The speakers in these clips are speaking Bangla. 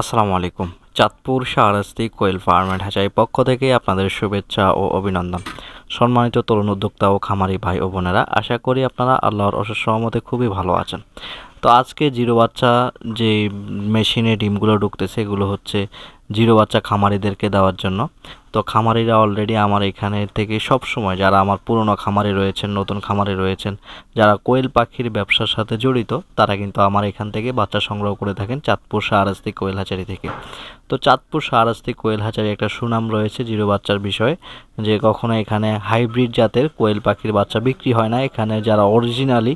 আসসালামু আলাইকুম। Chandpur Shahrasti quail farm and হ্যাচারির পক্ষ থেকে আপনাদের শুভেচ্ছা ও অভিনন্দন। সম্মানিত তরুণ উদ্যোক্তা ও খামারি ভাই ও বোনেরা, আশা করি আপনারা আল্লাহর অশেষ রহমতে খুবই ভালো আছেন। তো আজকে জিরো বাচ্চা যে মেশিনে ডিমগুলো ঢুকতেছে, এগুলো হচ্ছে জিরো বাচ্চা খামারিদেরকে দেওয়ার জন্য। তো খামারিরা অলরেডি আমার এখানে থেকে সব সময়, যারা আমার পুরনো খামারে রয়েছেন, নতুন খামারে রয়েছেন, যারা কোয়েল পাখির ব্যবসার সাথে জড়িত, তারা কিন্তু আমার এখান থেকে বাচ্চা সংগ্রহ করে থাকেন চাঁদপুর শাহরাস্তি কোয়েল হ্যাচারি থেকে। তো চাঁদপুর শাহরাস্তি কোয়েল হ্যাচারি একটা সুনাম রয়েছে জিরো বাচ্চার বিষয়ে, যে কখনো এখানে হাইব্রিড জাতের কোয়েল পাখির বাচ্চা বিক্রি হয় না। এখানে যারা অরিজিনালি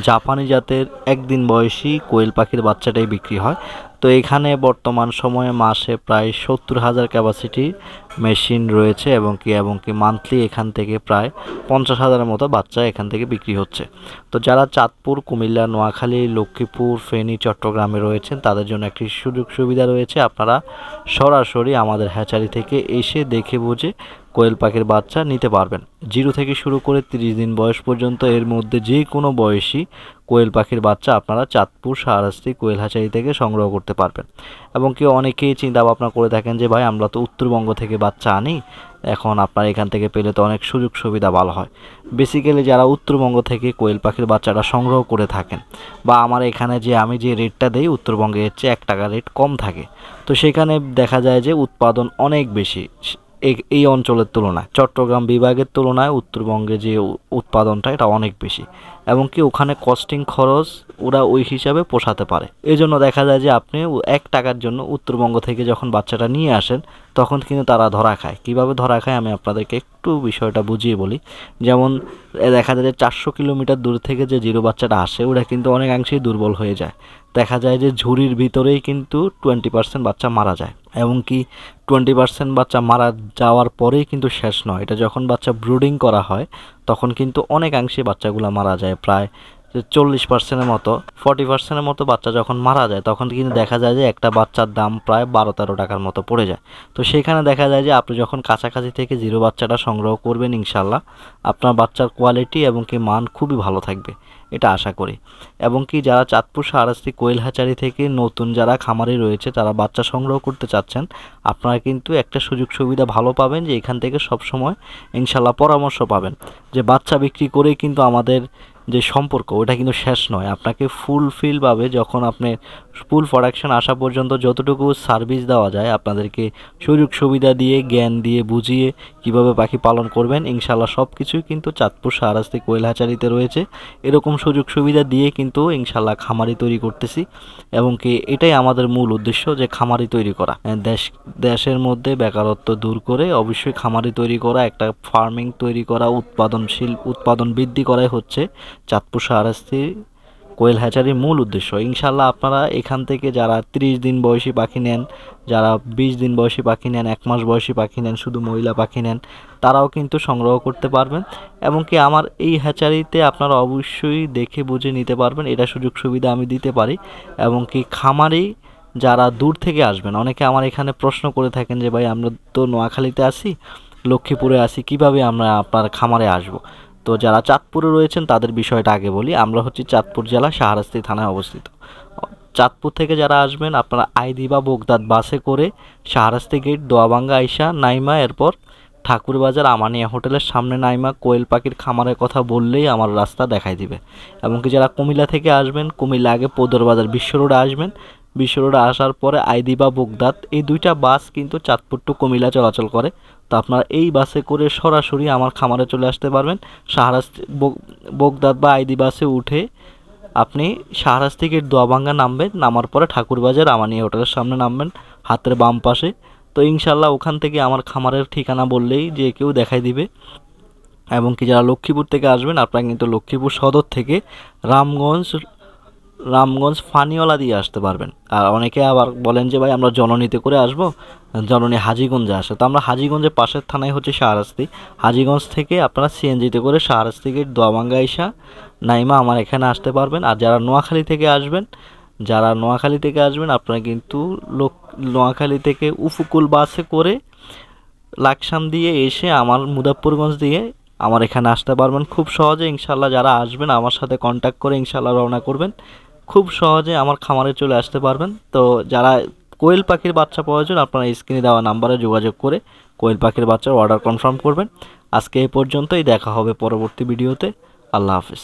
জাপানি জাতের একদিন বয়সী কোয়েল পাখির বাচ্চাটাই বিক্রি হয়। তো এখানে বর্তমান সময়ে মাসে প্রায় 70,000 ক্যাপাসিটি মেশিন রয়েছে, এবং কি মান্থলি এখান থেকে প্রায় 50,000-এর মতো বাচ্চা এখান থেকে বিক্রি হচ্ছে। তো যারা চাঁদপুর, কুমিল্লা, নোয়াখালী, লক্ষ্মীপুর, ফেনী, চট্টগ্রামে রয়েছেন, তাদের জন্য একটি সুযোগ সুবিধা রয়েছে। আপনারা সরাসরি আমাদের হ্যাচারি থেকে এসে দেখে বুঝে কোয়েল পাখির বাচ্চা নিতে পারবেন। 0 থেকে শুরু করে 30 দিন বয়স পর্যন্ত, এর মধ্যে যে কোনো বয়সী কোয়েল পাখির বাচ্চা আপনারা চাঁদপুর শাহরাস্তি কোয়েল হ্যাচারি থেকে সংগ্রহ করতে পারবেন। এবং কি অনেকেই চিন্তা ভাবনা করে থাকেন যে ভাই, আমরা তো উত্তরবঙ্গ থেকে বাচ্চা আনি, এখন আপনার এখান থেকে পেলে তো অনেক সুযোগ সুবিধা ভালো হয়। বেসিক্যালি যারা উত্তরবঙ্গ থেকে কোয়েল পাখির বাচ্চাটা সংগ্রহ করে থাকেন, বা আমার এখানে যে আমি যে রেটটা দেই, উত্তরবঙ্গে হচ্ছে 1 টাকা রেট কম থাকে। তো সেখানে দেখা যায় যে উৎপাদন অনেক বেশি এই অঞ্চলের তুলনায়, চট্টগ্রাম বিভাগের তুলনায় উত্তরবঙ্গে যে উৎপাদনটা, এটা অনেক বেশি। এবং কি ওখানে কস্টিং খরচ ওরা ওই হিসাবে পোষাতে পারে। এই জন্য দেখা যায় যে আপনি 1 টাকার জন্য উত্তরবঙ্গ থেকে যখন বাচ্চাটা নিয়ে আসেন, তখন কিন্তু তারা ধরা খায়। কিভাবে ধরা খায় আমি আপনাদেরকে একটু বিষয়টা বুঝিয়ে বলি। যেমন দেখা যায় যে 400 কিলোমিটার দূর থেকে যে জিরো বাচ্চাটা আসে, ওরা কিন্তু অনেকাংশেই দুর্বল হয়ে যায়। দেখা যায় যে ঝুড়ির ভিতরেই কিন্তু 20% বাচ্চা মারা যায়। এবং কি 20% বাচ্চা মারা যাওয়ার পরেই কিন্তু শেষ নয়, এটা যখন বাচ্চা ব্রুডিং করা হয়, তখন কিন্তু অনেকাংশে বাচ্চাগুলো মারা যায়। প্রায় 40%-এর মতো, 40%-এর মতো বাচ্চা যখন মারা যায়, তখন কিন্তু দেখা যায় যে একটা বাচ্চার দাম প্রায় 12-13 টাকার মতো পড়ে যায়। তো সেখানে দেখা যায় যে আপনি যখন কাছাকাছি থেকে জিরো বাচ্চাটা সংগ্রহ করবেন, ইনশাল্লাহ আপনার বাচ্চার কোয়ালিটি এবং কি মান খুবই ভালো থাকবে, এটা আশা করি। এবং কি যারা চাঁদপুর শাহরাস্তি কোয়েল হ্যাচারি থেকে নতুন যারা খামারি রয়েছে, তারা বাচ্চা সংগ্রহ করতে চাচ্ছেন, আপনারা কিন্তু একটা সুযোগ সুবিধা ভালো পাবেন, যে এখান থেকে সব সময় ইনশাল্লাহ পরামর্শ পাবেন, যে বাচ্চা বিক্রি করেই কিন্তু আমাদের যে সম্পর্ক, ওটা কিন্তু শেষ নয়। আপনাকে ফুলফিলভাবে যখন আপনি ফুল প্রোডাকশন আসা পর্যন্ত যতটুকু সার্ভিস দেওয়া যায়, আপনাদেরকে সুযোগ সুবিধা দিয়ে, জ্ঞান দিয়ে, বুঝিয়ে কিভাবে পাখি পালন করবেন, ইনশাল্লাহ সব কিছুই কিন্তু চাঁদপুর শাহরাস্তি কোয়েল হ্যাচারিতে রয়েছে। এরকম সুযোগ সুবিধা দিয়ে কিন্তু ইনশাল্লাহ খামারি তৈরি করতেছি। এবং কি এটাই আমাদের মূল উদ্দেশ্য, যে খামারি তৈরি করা, দেশের মধ্যে বেকারত্ব দূর করে অবশ্যই খামারি তৈরি করা, একটা ফার্মিং তৈরি করা, উৎপাদন বৃদ্ধি করাই হচ্ছে চাঁদপুর শাহরাস্তি কোয়েল হ্যাচারির মূল উদ্দেশ্য। ইনশাল্লাহ আপনারা এখান থেকে যারা 30 দিন বয়সী পাখি নেন, যারা 20 দিন বয়সী পাখি নেন, 1 মাস বয়সী পাখি নেন, শুধু মহিলা পাখি নেন, তারাও কিন্তু সংগ্রহ করতে পারবেন। এবং কি আমার এই হ্যাচারিতে আপনারা অবশ্যই দেখে বুঝে নিতে পারবেন, এটা সুযোগ সুবিধা আমি দিতে পারি। এবং কি খামারি যারা দূর থেকে আসবেন, অনেকে আমার এখানে প্রশ্ন করে থাকেন যে ভাই, আমরা তো নোয়াখালীতে আছি, লক্ষ্মীপুরে আছি, কিভাবে আমরা আপনার খামারে আসব। তো যারা চাঁদপুরে রয়েছেন তাদের বিষয়টা আগে বলি। আমরা হচ্ছি চাঁদপুর জেলা, শাহরাস্তি থানায় অবস্থিত। চাঁদপুর থেকে যারা আসবেন, আপনারা আইদি বা বগদাদ বাসে করে শাহরাস্তি গেট, দোয়াবাঙ্গা আইসা নাইমা, এরপর ঠাকুরবাজার আমানিয়া হোটেলের সামনে নাইমা কোয়েল পাখির খামারের কথা বললেই আমার রাস্তা দেখাই দিবে। এমনকি যারা কুমিল্লা থেকে আসবেন, কুমিল্লা আগে পদরবাজার বিশ্ব রোডে আসবেন। বিশ্ব রোডে আসার পরে আইদি বা বগদাদ, এই দুইটা বাস কিন্তু চাঁদপুর টু কুমিল্লা চলাচল করে। তো আপনারা এই বাসে করে সরাসরি আমার খামারে চলে আসতে পারবেন। শাহরাস্তি বগদাদ বা আইদি বাসে উঠে আপনি শাহরাস্তি গেট দোয়াবাঙ্গা নামবেন, নামার পরে ঠাকুরবাজার আমানিয়া হোটেলের সামনে নামবেন, হাতের বাম পাশে। তো ইনশাল্লাহ ওখান থেকে আমার খামারের ঠিকানা বললেই যে কেউ দেখাই দিবে। এবং কি যারা লক্ষ্মীপুর থেকে আসবেন, আপনারা কিন্তু লক্ষ্মীপুর সদর থেকে রামগঞ্জ রামগঞ্জ ফানিওলা দিয়ে আসতে পারবেন। আর অনেকে আবার বলেন যে ভাই, আমরা জননীতে করে আসব, জননী হাজীগঞ্জে আসে। তো আমরা হাজীগঞ্জের পাশের থানায় হচ্ছে শাহরাস্তি। হাজীগঞ্জ থেকে আপনারা সিএনজিতে করে শাহরাস্তি গেট দোয়াবাঙ্গা আইসা নাইমা আমার এখানে আসতে পারবেন। আর যারা নোয়াখালী থেকে আসবেন, আপনারা কিন্তু নোয়াখালী থেকে উপকূল বাসে করে লাকসাম দিয়ে এসে আমার মুজাফফরগঞ্জ দিয়ে আমার এখানে আসতে পারবেন খুব সহজে। ইনশাল্লাহ যারা আসবেন আমার সাথে কন্ট্যাক্ট করে ইনশাল্লাহ রওনা করবেন, খুব সহজে আমার খামারে চলে আসতে পারবেন। তো যারা কোয়েল পাখির বাচ্চা প্রয়োজন আপনারা স্ক্রিনে দেওয়া নাম্বারে যোগাযোগ করে কোয়েল পাখির বাচ্চার অর্ডার কনফার্ম করবেন। আজকে এই পর্যন্তই, দেখা হবে পরবর্তী ভিডিওতে। আল্লাহ হাফিজ।